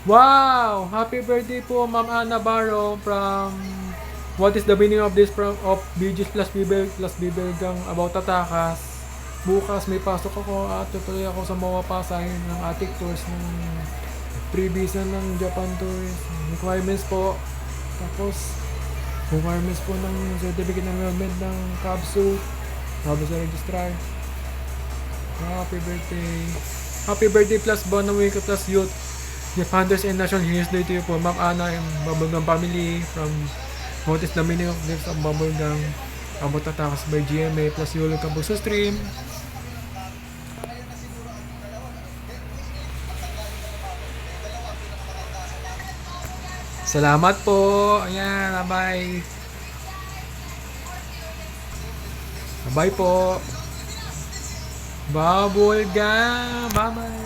Wow! Happy birthday po, Ma'am Ana Barro from What is the meaning of this from of BGs plus Bibel gang about Tatakas. Bukas may pasok ako at tutuloy ako sa mga pasay ng ating tours ng freebies na ng Japan tours. Requirements po. Tapos requirements po ng certificate ng government ng CABSU. Tapos sa registrar. Happy birthday. Happy birthday plus Bonawika plus youth. The Founders and National Genius Day to you po, Ma'am Ana and Bubblegum family from What is the meaning of this of Bubblegum about Tatakas by GMA plus Yolo Cambuso stream. Salamat po. Ayan, bye. Bye po. Bubblegum. Bye-bye.